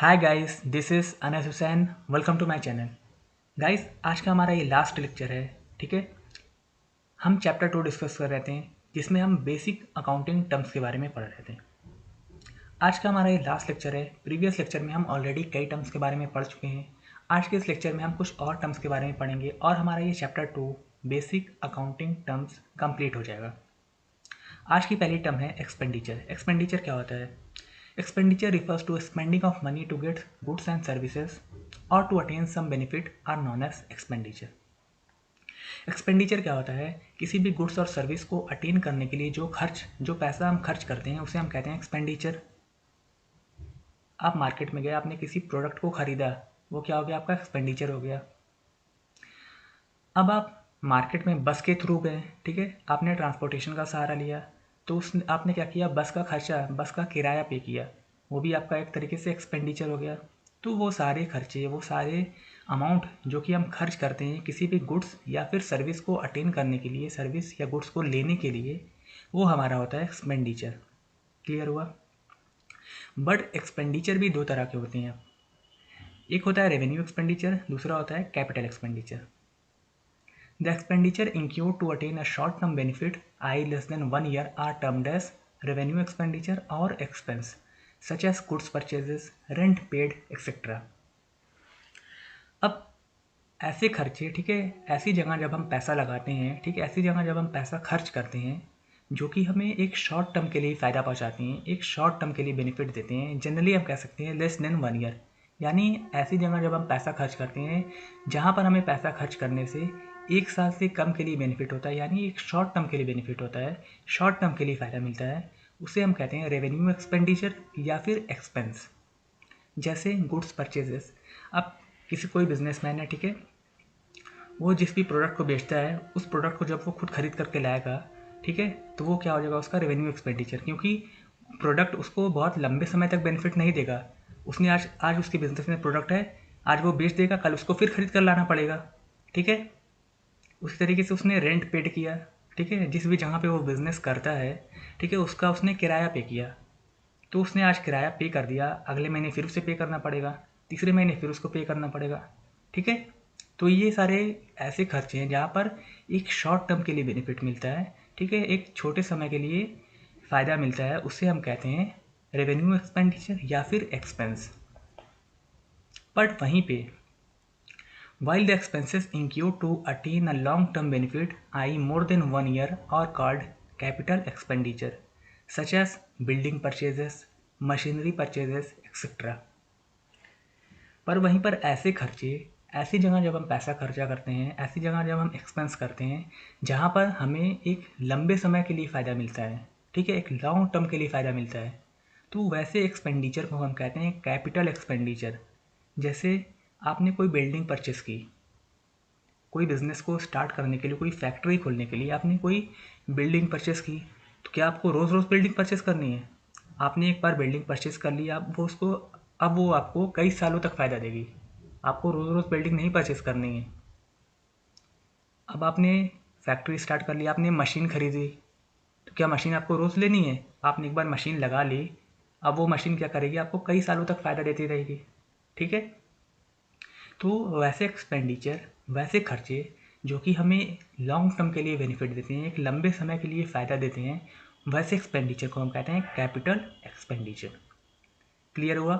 Hi guys, this is Anas Hussain. Welcome to my channel. Guys, आज का हमारा ये लास्ट लेक्चर है। ठीक है, हम चैप्टर 2 डिस्कस कर रहे थे जिसमें हम बेसिक अकाउंटिंग टर्म्स के बारे में पढ़ रहे थे। आज का हमारा ये लास्ट लेक्चर है। प्रीवियस लेक्चर में हम ऑलरेडी कई टर्म्स के बारे में पढ़ चुके हैं। आज के इस लेक्चर में हम कुछ और टर्म्स के बारे में पढ़ेंगे और हमारा ये chapter 2 basic accounting terms complete हो जाएगा। आज की पहली टर्म है एक्सपेंडिचर। एक्सपेंडिचर क्या होता है? Expenditure refers to spending of money to get goods and services or to attain some benefit are known as expenditure. Expenditure क्या होता है? किसी भी गुड्स और सर्विस को अटेन करने के लिए जो पैसा हम खर्च करते हैं उसे हम कहते हैं एक्सपेंडिचर। आप मार्केट में गए, आपने किसी प्रोडक्ट को खरीदा, वो क्या हो गया? आपका एक्सपेंडिचर हो गया। अब आप मार्केट में बस के थ्रू गए, ठीक है, आपने ट्रांसपोर्टेशन का सहारा लिया, तो उस आपने क्या किया? बस का खर्चा, बस का किराया पे किया, वो भी आपका एक तरीके से एक्सपेंडिचर हो गया। तो वो सारे खर्चे, वो सारे अमाउंट जो कि हम खर्च करते हैं किसी भी गुड्स या फिर सर्विस को अटेन करने के लिए, सर्विस या गुड्स को लेने के लिए, वो हमारा होता है एक्सपेंडिचर। क्लियर हुआ? बट एक्सपेंडिचर भी दो तरह के होते हैं। एक होता है रेवेन्यू एक्सपेंडिचर, दूसरा होता है capital expenditure. The expenditure incurred to attain a short-term benefit, i.e. less than 1 year, are termed as revenue expenditure or expense, such as goods purchases, rent paid, etc. अब ऐसे खर्चे, ठीक है, ऐसी जगह जब हम पैसा लगाते हैं, ठीक है, ऐसी जगह जब हम पैसा खर्च करते हैं जो कि हमें एक शॉर्ट टर्म के लिए फ़ायदा पहुंचाती हैं, एक शॉर्ट टर्म के लिए बेनिफिट देते हैं, जनरली हम कह सकते हैं लेस देन 1 ईयर। यानी ऐसी जगह जब हम पैसा खर्च करते हैं जहाँ पर हमें पैसा खर्च करने से 1 साल से कम के लिए बेनिफिट होता है, यानी एक शॉर्ट टर्म के लिए बेनिफिट होता है, शॉर्ट टर्म के लिए फ़ायदा मिलता है, उसे हम कहते हैं रेवेन्यू एक्सपेंडिचर या फिर एक्सपेंस। जैसे गुड्स परचेजेस। अब किसी कोई बिजनेसमैन है, ठीक है, वो जिस भी प्रोडक्ट को बेचता है उस प्रोडक्ट को जब वो खुद खरीद करके लाएगा, ठीक है, तो वो क्या हो जाएगा? उसका रेवेन्यू एक्सपेंडिचर, क्योंकि प्रोडक्ट उसको बहुत लंबे समय तक बेनिफिट नहीं देगा। उसने आज आज उसके बिजनेस में प्रोडक्ट है, आज वो बेच देगा, कल उसको फिर खरीद कर लाना पड़ेगा। ठीक है, उसी तरीके से उसने रेंट पेड किया, ठीक है, जिस भी जगह पे वो बिज़नेस करता है, ठीक है, उसका उसने किराया पे किया, तो उसने आज किराया पे कर दिया, अगले महीने फिर उसे पे करना पड़ेगा, तीसरे महीने फिर उसको पे करना पड़ेगा। ठीक है, तो ये सारे ऐसे खर्चे हैं जहाँ पर एक शॉर्ट टर्म के लिए बेनिफिट मिलता है, ठीक है, एक छोटे समय के लिए फ़ायदा मिलता है, उसे हम कहते हैं रेवेन्यू एक्सपेंडिचर या फिर एक्सपेंस। बट वहीं पे while the expenses incurred to attain a long-term benefit, i.e. more than 1 year, are called capital expenditure, such as building purchases, machinery purchases, etc. पर वहीं पर ऐसे खर्चे, ऐसी जगह जब हम पैसा खर्चा करते हैं, ऐसी जगह जब हम एक्सपेंस करते हैं जहाँ पर हमें एक लंबे समय के लिए फ़ायदा मिलता है, ठीक है, एक लॉन्ग टर्म के लिए फ़ायदा मिलता है, तो वैसे एक्सपेंडिचर को हम कहते हैं कैपिटल एक्सपेंडिचर। जैसे आपने कोई बिल्डिंग परचेस की, कोई बिज़नेस को स्टार्ट करने के लिए, कोई फैक्ट्री खोलने के लिए आपने कोई बिल्डिंग परचेस की, तो क्या आपको रोज़ रोज़ बिल्डिंग परचेस करनी है? आपने एक बार बिल्डिंग परचेस कर ली, अब वो आपको कई सालों तक फ़ायदा देगी। आपको रोज़ रोज़ बिल्डिंग नहीं परचेस करनी है। अब आपने फैक्ट्री स्टार्ट कर ली, आपने मशीन खरीदी, तो क्या मशीन आपको रोज़ लेनी है? आपने एक बार मशीन लगा ली, अब वो मशीन क्या करेगी? आपको कई सालों तक फ़ायदा देती रहेगी। ठीक है, तो वैसे एक्सपेंडिचर, वैसे खर्चे जो कि हमें लॉन्ग टर्म के लिए बेनिफिट देते हैं, एक लंबे समय के लिए फ़ायदा देते हैं, वैसे एक्सपेंडिचर को हम कहते हैं कैपिटल एक्सपेंडिचर। क्लियर हुआ?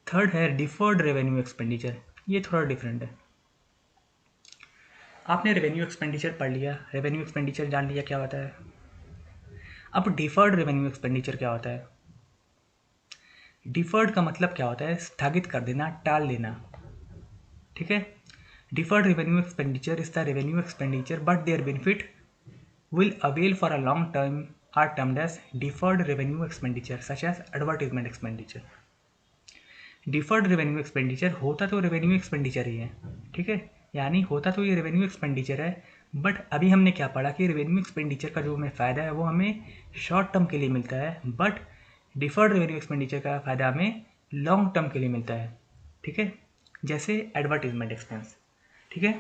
थर्ड है डिफर्ड रेवेन्यू एक्सपेंडिचर। ये थोड़ा डिफरेंट है। आपने रेवेन्यू एक्सपेंडिचर पढ़ लिया, रेवेन्यू एक्सपेंडिचर जान लिया क्या होता है। अब डिफर्ड रेवेन्यू एक्सपेंडिचर क्या होता है? डिफर्ड का मतलब क्या होता है? स्थगित कर देना, टाल देना। ठीक है, deferred revenue expenditure is the revenue expenditure but their benefit will avail for a long time are termed as deferred revenue expenditure such as advertisement expenditure. Deferred revenue expenditure होता तो रेवेन्यू एक्सपेंडिचर ही है, ठीक है, यानी होता तो ये revenue expenditure है, बट अभी हमने क्या पढ़ा कि रेवेन्यू एक्सपेंडिचर का जो हमें फ़ायदा है वो हमें शॉर्ट टर्म के लिए मिलता है, बट डिफर्ड रेवेन्यू एक्सपेंडिचर का फ़ायदा हमें लॉन्ग टर्म के लिए मिलता है। ठीक है, जैसे एडवर्टीजमेंट एक्सपेंस। ठीक है,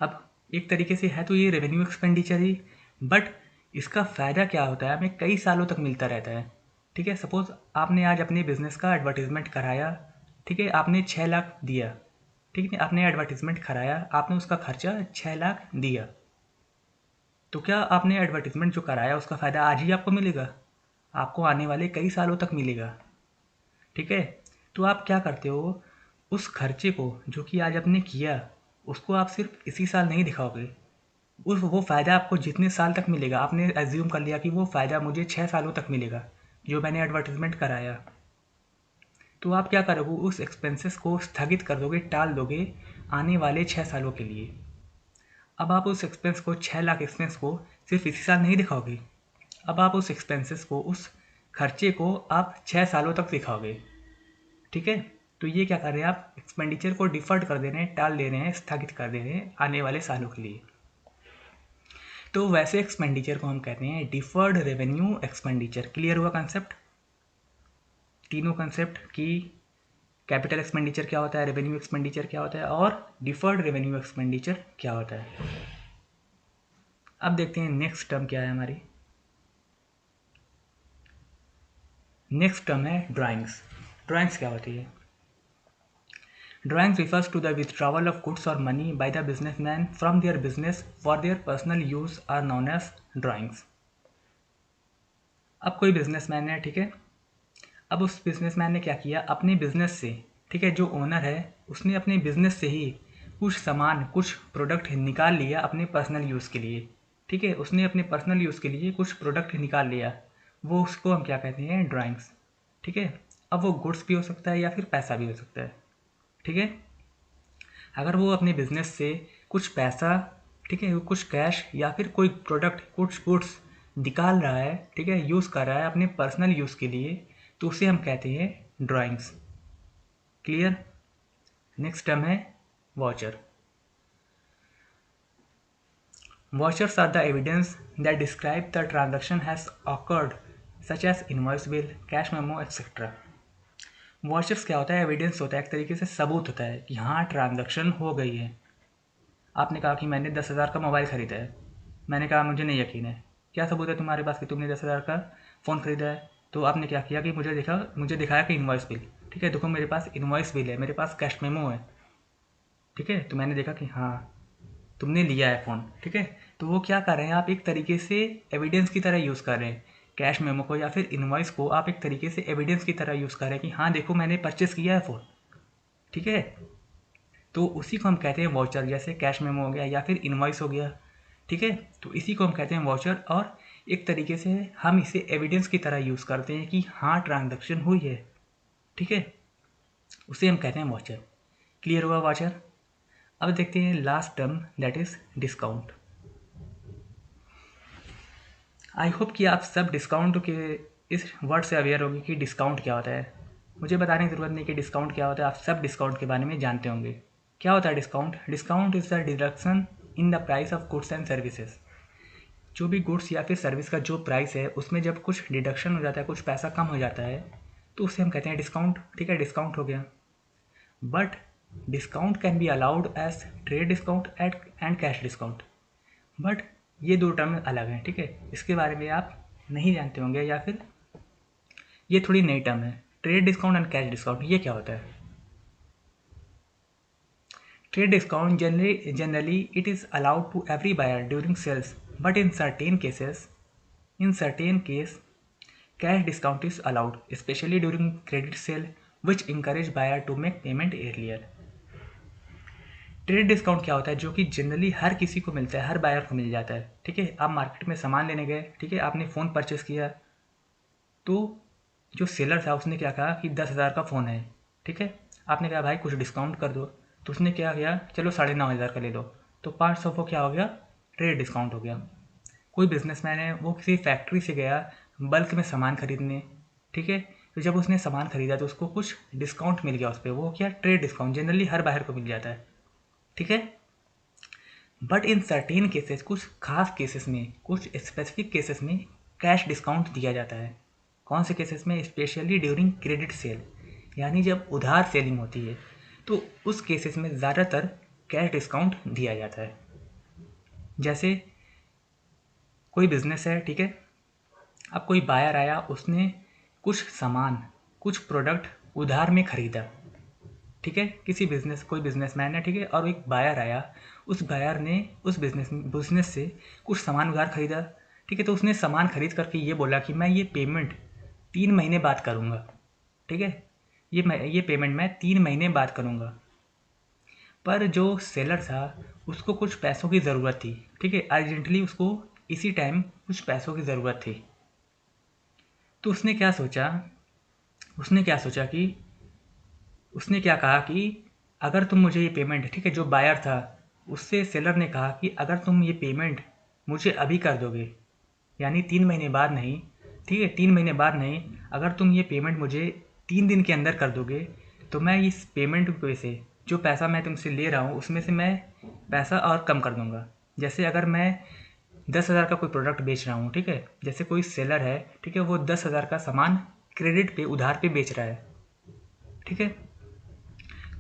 अब एक तरीके से है तो ये रेवेन्यू एक्सपेंडिचर ही, बट इसका फ़ायदा क्या होता है? हमें कई सालों तक मिलता रहता है। ठीक है। सपोज़ आपने आज अपने बिज़नेस का एडवर्टाइजमेंट कराया, ठीक है, आपने 6 लाख दिया, ठीक है, आपने एडवर्टाइजमेंट कराया, आपने उसका खर्चा 6 लाख दिया, तो क्या आपने एडवर्टाइजमेंट जो कराया उसका फ़ायदा आज ही आपको मिलेगा? आपको आने वाले कई सालों तक मिलेगा, ठीक है। तो आप क्या करते हो, उस खर्चे को जो कि आज आपने किया, उसको आप सिर्फ इसी साल नहीं दिखाओगे, उस वो फ़ायदा आपको जितने साल तक मिलेगा, आपने एज्यूम कर लिया कि वो फ़ायदा मुझे 6 सालों तक मिलेगा जो मैंने एडवर्टाइजमेंट कराया, तो आप क्या करोगे, उस एक्सपेंसेस को स्थगित कर दोगे, टाल दोगे आने वाले 6 सालों के लिए। अब आप उस एक्सपेंस को 6 लाख एक्सपेंस को सिर्फ इसी साल नहीं दिखाओगे, अब आप उस एक्सपेंसेस को, उस खर्चे को आप 6 सालों तक दिखाओगे, ठीक है। तो ये क्या कर रहे हैं, आप एक्सपेंडिचर को डिफर्ड कर दे रहे हैं, टाल दे रहे हैं, स्थगित कर दे रहे हैं आने वाले सालों के लिए। तो वैसे एक्सपेंडिचर को हम कहते हैं डिफर्ड रेवेन्यू एक्सपेंडिचर। क्लियर हुआ कंसेप्ट? तीनों कंसेप्ट की कैपिटल एक्सपेंडिचर क्या होता है, रेवेन्यू एक्सपेंडिचर क्या होता है और डिफर्ड रेवेन्यू एक्सपेंडिचर क्या होता है। अब देखते हैं नेक्स्ट टर्म क्या है हमारी। नेक्स्ट टर्म है ड्राइंग्स। ड्राइंग्स क्या होती है? Drawings refers to the withdrawal of goods or money by the businessman from their business for their personal use are known as drawings. अब कोई बिजनेसमैन है, ठीक है, अब उस बिजनेसमैन ने क्या किया, अपने बिजनेस से, ठीक है, जो ओनर है उसने अपने बिजनेस से ही कुछ सामान, कुछ प्रोडक्ट निकाल लिया अपने पर्सनल यूज़ के लिए, ठीक है, उसने अपने पर्सनल यूज़ के लिए कुछ प्रोडक्ट निकाल लिया, वो उसको हम क्या कहते हैं, ड्राइंग्स, ठीक है। अब वो गुड्स भी हो सकता है या फिर पैसा भी हो सकता है, ठीक है। अगर वो अपने बिजनेस से कुछ पैसा, ठीक है, कुछ कैश या फिर कोई प्रोडक्ट, कुछ गुड्स निकाल रहा है, ठीक है, यूज़ कर रहा है अपने पर्सनल यूज़ के लिए, तो उसे हम कहते हैं ड्राइंग्स। क्लियर? नेक्स्ट टर्म है voucher. Vouchers are the evidence that describe the transaction has occurred such as invoice bill, cash memo etcetera. Vouchers क्या होता है, एविडेंस होता है, एक तरीके से सबूत होता है कि हाँ ट्रांजैक्शन हो गई है। आपने कहा कि मैंने 10,000 का मोबाइल ख़रीदा है, मैंने कहा मुझे नहीं यकीन है, क्या सबूत है तुम्हारे पास कि तुमने 10,000 का फ़ोन ख़रीदा है? तो आपने क्या किया कि मुझे दिखाया कि इनवॉइस बिल, ठीक है, देखो मेरे पास इनवॉइस बिल है, मेरे पास कैश मेमो है, ठीक है, तो मैंने देखा कि हाँ तुमने लिया है फ़ोन, ठीक है। तो वो क्या कर रहे हैं, आप एक तरीके से एविडेंस की तरह यूज़ कर रहे हैं कैश मेमो को या फिर इनवॉइस को, आप एक तरीके से एविडेंस की तरह यूज़ कर रहे हैं कि हाँ देखो मैंने परचेस किया है फ़ोन, ठीक है। तो उसी को हम कहते हैं वाउचर, जैसे कैश मेमो हो गया या फिर इनवॉइस हो गया, ठीक है। तो इसी को हम कहते हैं वाउचर, और एक तरीके से हम इसे एविडेंस की तरह यूज़ करते हैं कि हाँ ट्रांजैक्शन हुई है, ठीक है, उसे हम कहते हैं वाउचर। क्लियर हुआ वाउचर? अब देखते हैं last term, that is discount. I hope कि आप सब डिस्काउंट के इस वर्ड से अवेयर होंगे कि डिस्काउंट क्या होता है। मुझे बताने की ज़रूरत नहीं कि डिस्काउंट क्या होता है, आप सब डिस्काउंट के बारे में जानते होंगे। क्या होता है discount? Discount is the deduction in the price of goods and services. जो भी गुड्स या फिर सर्विस का जो प्राइस है उसमें जब कुछ डिडक्शन हो जाता है, कुछ पैसा कम हो जाता है, तो उसे हम कहते हैं डिस्काउंट, ठीक है, डिस्काउंट हो गया। But discount can be allowed as trade discount and cash discount. But ये दो टर्म अलग हैं, ठीक है, इसके बारे में आप नहीं जानते होंगे या फिर ये थोड़ी नई टर्म है। Trade discount and cash discount, ये क्या होता है? Trade discount generally it is allowed to every buyer during sales, but in certain case, cash discount is allowed, especially during credit sale, which encourage buyer to make payment earlier. Trade discount क्या होता है? जो कि generally हर किसी को मिलता है, हर buyer को मिल जाता है, ठीक है। आप मार्केट में सामान लेने गए, ठीक है, आपने फ़ोन परचेस किया, तो जो सेलर था उसने क्या कहा कि 10,000 का फ़ोन है, ठीक है, आपने कहा भाई कुछ डिस्काउंट कर दो, तो उसने क्या किया, चलो 9,500 का ले लो, तो 500 वो क्या हो गया, ट्रेड डिस्काउंट हो गया। कोई बिजनेसमैन है, वो किसी फैक्ट्री से गया बल्क में सामान खरीदने, ठीक है, तो जब उसने सामान खरीदा तो उसको कुछ डिस्काउंट मिल गया उस पर, वो क्या, ट्रेड डिस्काउंट, जनरली हर बाहर को मिल जाता है, ठीक है। बट इन सर्टेन केसेस, कुछ खास केसेस में, कुछ स्पेसिफिक केसेस में कैश डिस्काउंट दिया जाता है। कौन से केसेस में? स्पेशली ड्यूरिंग क्रेडिट सेल, यानी जब उधार सेलिंग होती है तो उस केसेस में ज़्यादातर कैश डिस्काउंट दिया जाता है। जैसे कोई बिज़नेस है, ठीक है, अब कोई बायर आया, उसने कुछ सामान, कुछ प्रोडक्ट उधार में खरीदा, ठीक है, किसी बिजनेस, कोई बिजनेसमैन है, ठीक है, और एक बायर आया, उस बायर ने उस बिजनेस से कुछ सामान उधार खरीदा, ठीक है, तो उसने सामान खरीद करके ये बोला कि मैं ये पेमेंट 3 महीने बाद करूँगा, ठीक है, ये पेमेंट मैं 3 महीने बाद करूँगा। पर जो सेलर था उसको कुछ पैसों की ज़रूरत थी, ठीक है, अर्जेंटली उसको इसी टाइम कुछ पैसों की ज़रूरत थी। तो उसने क्या सोचा कि उसने क्या कहा कि अगर तुम मुझे ये पेमेंट, ठीक है, जो बायर था उससे सेलर ने कहा कि अगर तुम ये पेमेंट मुझे अभी कर दोगे, यानी 3 महीने बाद नहीं, ठीक है, 3 महीने बाद नहीं, अगर तुम ये पेमेंट मुझे 3 दिन के अंदर कर दोगे तो मैं इस पेमेंट पे से जो पैसा मैं तुमसे ले रहा हूँ उसमें से मैं पैसा और कम कर दूंगा। जैसे अगर मैं 10,000 का कोई प्रोडक्ट बेच रहा हूँ, ठीक है, जैसे कोई सेलर है, ठीक है, वो 10,000 का सामान क्रेडिट पे, उधार पे बेच रहा है, ठीक है,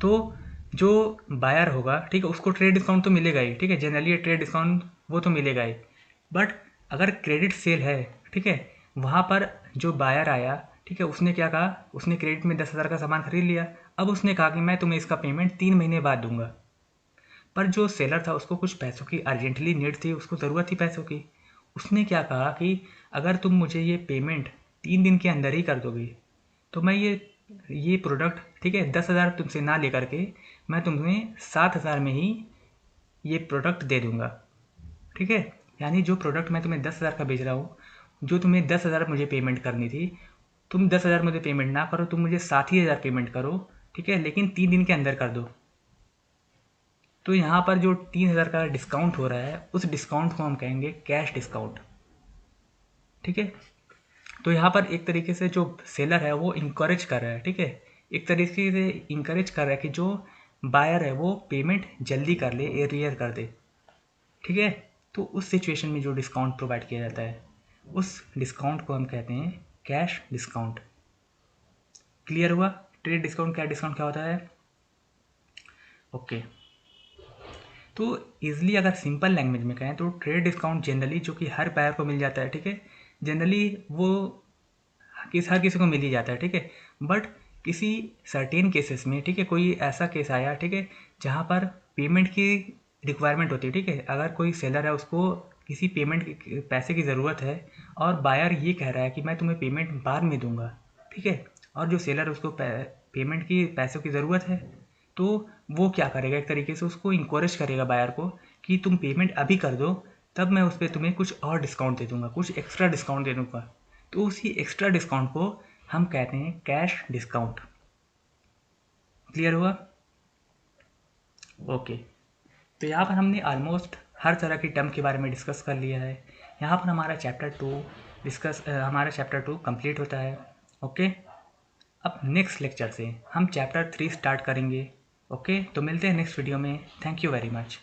तो जो बायर होगा, ठीक है, उसको ट्रेड डिस्काउंट तो मिलेगा ही, ठीक है, जनरली ट्रेड डिस्काउंट वो तो मिलेगा ही। बट अगर क्रेडिट सेल है, ठीक है, वहाँ पर जो बायर आया, ठीक है, उसने क्या कहा, उसने क्रेडिट में 10,000 का सामान खरीद लिया, अब उसने कहा कि मैं तुम्हें इसका पेमेंट 3 महीने बाद दूंगा। पर जो सेलर था उसको कुछ पैसों की अर्जेंटली नीड थी, उसको ज़रूरत थी पैसों की। उसने क्या कहा कि अगर तुम मुझे ये पेमेंट 3 दिन के अंदर ही कर दोगे तो मैं ये प्रोडक्ट, ठीक है, 10,000 तुमसे ना लेकर के मैं तुम्हें 7,000 में ही ये प्रोडक्ट दे दूंगा, ठीक है, यानी जो प्रोडक्ट मैं तुम्हें 10,000 का बेच रहा हूँ, जो तुम्हें 10,000 मुझे पेमेंट करनी थी, तुम 10,000 मुझे पेमेंट ना करो, तुम मुझे 60,000 पेमेंट करो, ठीक है, लेकिन 3 दिन के अंदर कर दो। तो यहाँ पर जो 3,000 का डिस्काउंट हो रहा है उस डिस्काउंट को हम कहेंगे कैश डिस्काउंट, ठीक है। तो यहाँ पर एक तरीके से जो सेलर है वो इंकरेज कर रहा है, ठीक है, एक तरीके से इंकरेज कर रहा है कि जो बायर है वो पेमेंट जल्दी कर ले, एरियर कर दे, ठीक है। तो उस सिचुएशन में जो डिस्काउंट प्रोवाइड किया जाता है उस डिस्काउंट को हम कहते हैं कैश डिस्काउंट। क्लियर हुआ ट्रेड डिस्काउंट, कैश डिस्काउंट क्या होता है? ओके। तो ईजिली अगर सिंपल लैंग्वेज में कहें तो ट्रेड डिस्काउंट जनरली जो कि हर बायर को मिल जाता है, ठीक है, जनरली वो हर किसी को मिल ही जाता है, ठीक है, बट किसी सर्टेन केसेस में, ठीक है, कोई ऐसा केस आया, ठीक है, जहाँ पर पेमेंट की रिक्वायरमेंट होती है, ठीक है, अगर कोई सेलर है उसको किसी पैसे की ज़रूरत है और बायर ये कह रहा है कि मैं तुम्हें पेमेंट बाद में दूंगा, ठीक है, और जो सेलर उसको पेमेंट की पैसों की ज़रूरत है, तो वो क्या करेगा, एक तरीके से उसको इंकरेज करेगा बायर को कि तुम पेमेंट अभी कर दो, तब मैं उस पर तुम्हें कुछ और डिस्काउंट दे दूंगा, कुछ एक्स्ट्रा डिस्काउंट दे दूंगा। तो उसी एक्स्ट्रा डिस्काउंट को हम कहते हैं कैश डिस्काउंट। क्लियर हुआ? ओके। तो यहाँ पर हमने ऑलमोस्ट हर तरह की टर्म के बारे में डिस्कस कर लिया है। यहाँ पर हमारा चैप्टर 2 कंप्लीट होता है। ओके। अब नेक्स्ट लेक्चर से हम चैप्टर 3 स्टार्ट करेंगे। ओके, तो मिलते हैं नेक्स्ट वीडियो में। Thank you very much.